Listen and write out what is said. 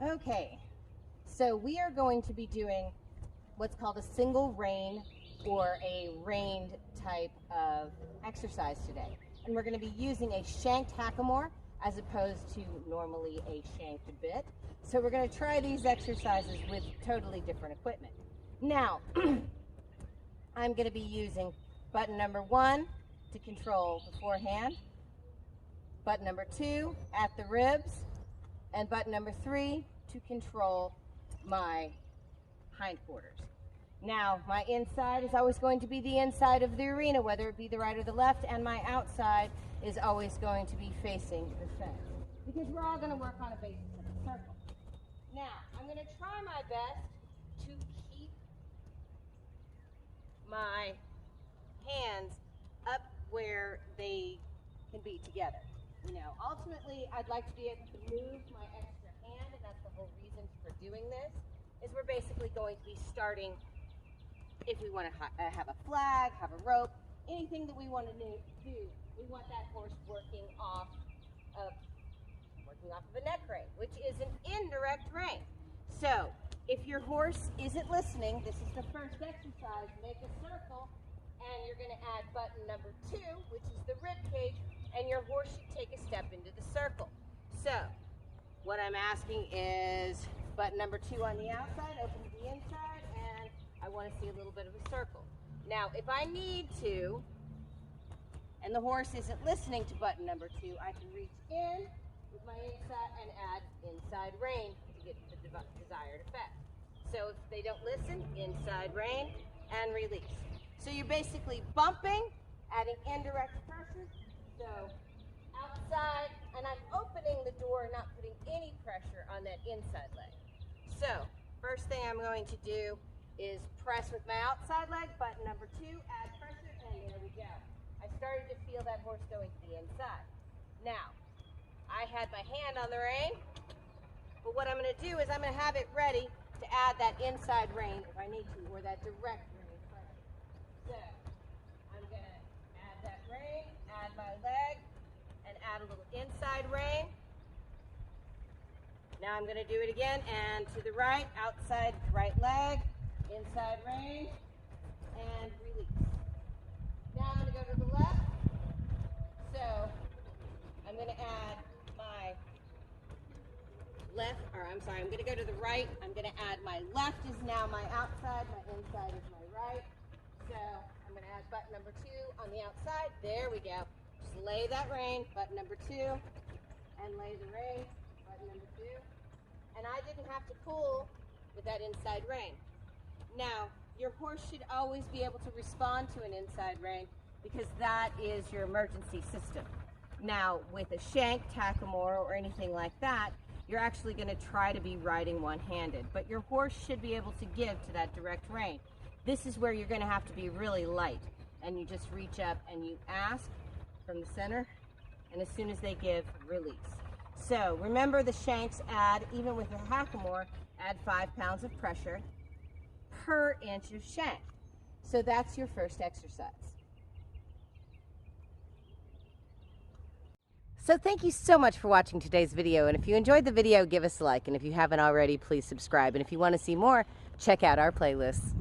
Okay, so we are going to be doing what's called a single rein or a reined type of exercise today. And we're going to be using a shanked hackamore as opposed to normally a shanked bit. So we're going to try these exercises with totally different equipment. Now, I'm going to be using button number 1 to control the forehand, button number 2 at the ribs, and button number 3 to control my hindquarters. Now, my inside is always going to be the inside of the arena, whether it be the right or the left, and my outside is always going to be facing the fence, because we're all going to work on a basis of a circle. Now, I'm going to try my best to keep my hands up where they can be together. You know, ultimately, I'd like to be able to move my extra hand, and that's the whole reason for doing this, is we're basically going to be starting, if we want to have a flag, have a rope, anything that we want to do, we want that horse working off of a neck rein, which is an indirect rein. So, if your horse isn't listening, this is the first exercise. Make a circle, and you're going to add button number 2, which is the rib cage, and your horse should take a step into the circle. So, what I'm asking is button number 2 on the outside, open to the inside, and I want to see a little bit of a circle. Now, if I need to, and the horse isn't listening to button number 2, I can reach in with my inside and add inside rein to get the desired effect. So if they don't listen, inside rein and release. So you're basically bumping, adding indirect pressure. So outside, and I'm opening the door, not putting any pressure on that inside leg. So first thing I'm going to do is press with my outside leg, button number 2, add pressure, and there we go. I started to feel that horse going to the inside. Now, I had my hand on the rein, but what I'm going to do is I'm going to have it ready to add that inside rein if I need to, or that direct rein pressure. So, I'm going to add that rein, add my leg, and add a little inside rein. Now I'm going to do it again, and to the right, outside right leg, inside rein, and release. Now I'm going to go to the left. So I'm going to add my left, or I'm sorry, I'm going to go to the right. I'm going to add my left is now my outside, my inside is my right. So I'm going to add button number 2 on the outside. There we go. Just lay that rein, button number 2, and lay the rein, button number 2. And I didn't have to pull with that inside rein. Now, your horse should always be able to respond to an inside rein because that is your emergency system. Now, with a shanked hackamore or anything like that, you're actually going to try to be riding one-handed, but your horse should be able to give to that direct rein. This is where you're going to have to be really light, and you just reach up and you ask from the center, and as soon as they give, release. So remember, the shanks add, even with a hackamore, add 5 pounds of pressure per inch of shank. So that's your first exercise. So thank you so much for watching today's video, and if you enjoyed the video, give us a like, and if you haven't already, please subscribe, and if you want to see more, check out our playlists.